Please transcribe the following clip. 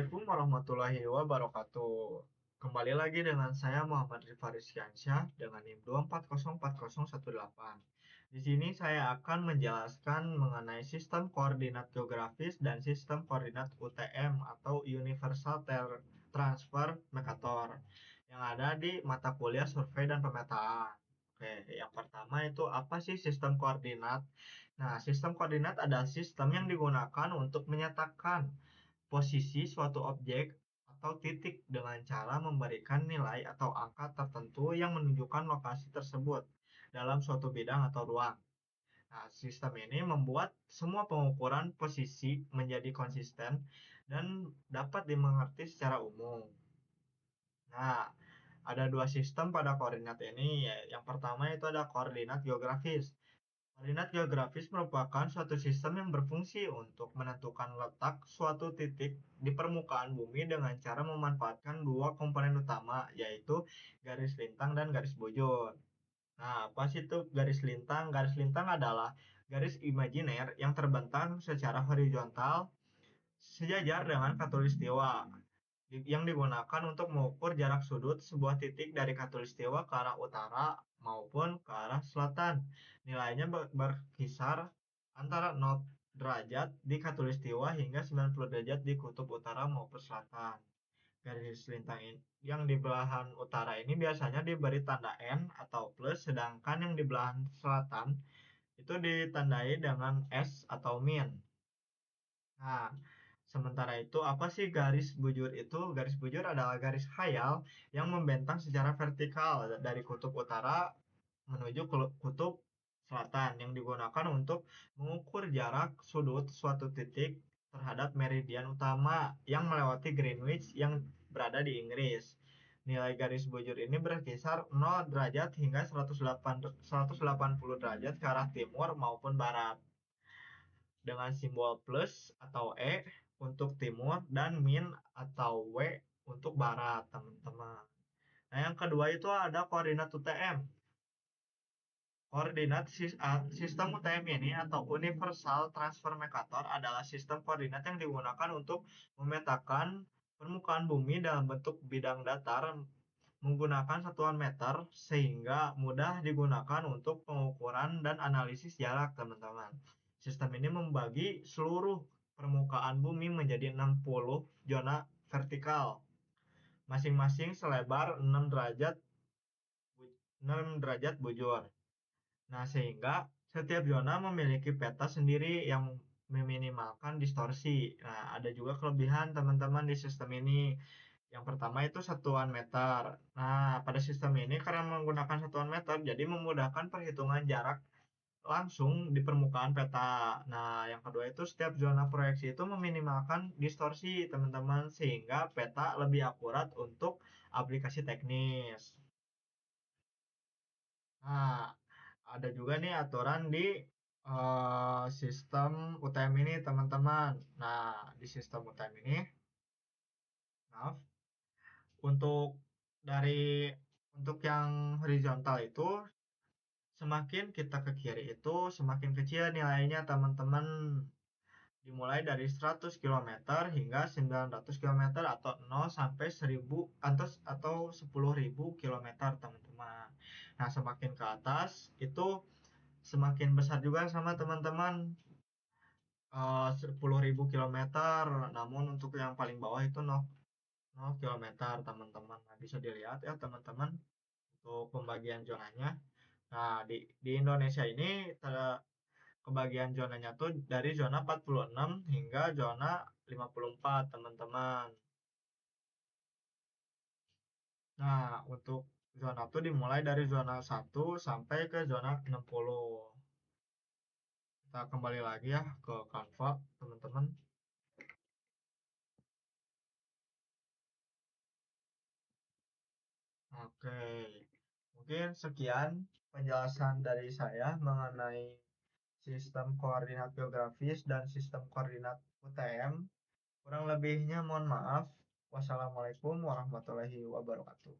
Assalamualaikum warahmatullahi wabarakatuh. Kembali lagi dengan saya Muhammad Rifaris Syansyah dengan NIM 2404018. Di sini saya akan menjelaskan mengenai sistem koordinat geografis dan sistem koordinat UTM atau Universal Transfer Mercator yang ada di mata kuliah survei dan pemetaan. Oke, yang pertama itu apa sih sistem koordinat? Nah, sistem koordinat adalah sistem yang digunakan untuk menyatakan posisi suatu objek atau titik dengan cara memberikan nilai atau angka tertentu yang menunjukkan lokasi tersebut dalam suatu bidang atau ruang. Nah, sistem ini membuat semua pengukuran posisi menjadi konsisten dan dapat dimengerti secara umum. Nah, ada dua sistem pada koordinat ini. Yang pertama itu ada koordinat geografis. Koordinat geografis merupakan suatu sistem yang berfungsi untuk menentukan letak suatu titik di permukaan bumi dengan cara memanfaatkan dua komponen utama, yaitu garis lintang dan garis bujur. Nah, apa sih itu garis lintang? Garis lintang adalah garis imajiner yang terbentang secara horizontal sejajar dengan khatulistiwa yang digunakan untuk mengukur jarak sudut sebuah titik dari khatulistiwa ke arah utara maupun ke arah selatan. Nilainya berkisar antara 0 derajat di khatulistiwa hingga 90 derajat di kutub utara maupun selatan. Garis lintang yang di belahan utara ini biasanya diberi tanda N atau plus, sedangkan yang di belahan selatan itu ditandai dengan S atau min. Nah, sementara itu apa sih garis bujur itu? Garis bujur adalah garis khayal yang membentang secara vertikal dari kutub utara menuju ke kutub selatan yang digunakan untuk mengukur jarak sudut suatu titik terhadap meridian utama yang melewati Greenwich yang berada di Inggris. Nilai garis bujur ini berkisar 0 derajat hingga 180 derajat ke arah timur maupun barat dengan simbol plus atau E untuk timur dan min atau W untuk barat, teman-teman. Nah, yang kedua itu ada koordinat UTM. Koordinat sistem UTM ini atau Universal Transfer Mercator adalah sistem koordinat yang digunakan untuk memetakan permukaan bumi dalam bentuk bidang datar menggunakan satuan meter sehingga mudah digunakan untuk pengukuran dan analisis jarak, teman-teman. Sistem ini membagi seluruh permukaan bumi menjadi 60 zona vertikal, masing-masing selebar 6 derajat bujur. Nah, sehingga setiap zona memiliki peta sendiri yang meminimalkan distorsi. Nah, ada juga kelebihan teman-teman di sistem ini. Yang pertama itu satuan meter. Nah, pada sistem ini karena menggunakan satuan meter, jadi memudahkan perhitungan jarak langsung di permukaan peta. Nah, yang kedua itu setiap zona proyeksi itu meminimalkan distorsi, teman-teman, sehingga peta lebih akurat untuk aplikasi teknis. Nah, ada juga nih aturan di sistem UTM ini, teman-teman. Nah, di sistem UTM ini, maaf, untuk dari untuk yang horizontal itu semakin kita ke kiri itu semakin kecil nilainya, teman-teman. Dimulai dari 100 km hingga 900 km atau 0 sampai 1000 atau 10.000 km, teman-teman. Nah, semakin ke atas itu semakin besar juga sama teman-teman, 10.000 kilometer. Namun untuk yang paling bawah itu 0 kilometer, teman-teman. Nah, bisa dilihat ya teman-teman untuk pembagian zonanya. Nah, di Indonesia ini kebagian zonanya tuh dari zona 46 hingga zona 54, teman-teman. Nah, untuk zona tuh dimulai dari zona 1 sampai ke zona 60. Kita kembali lagi ya ke Canva, teman-teman. Oke, mungkin sekian penjelasan dari saya mengenai sistem koordinat geografis dan sistem koordinat UTM. Kurang lebihnya mohon maaf. Wassalamualaikum warahmatullahi wabarakatuh.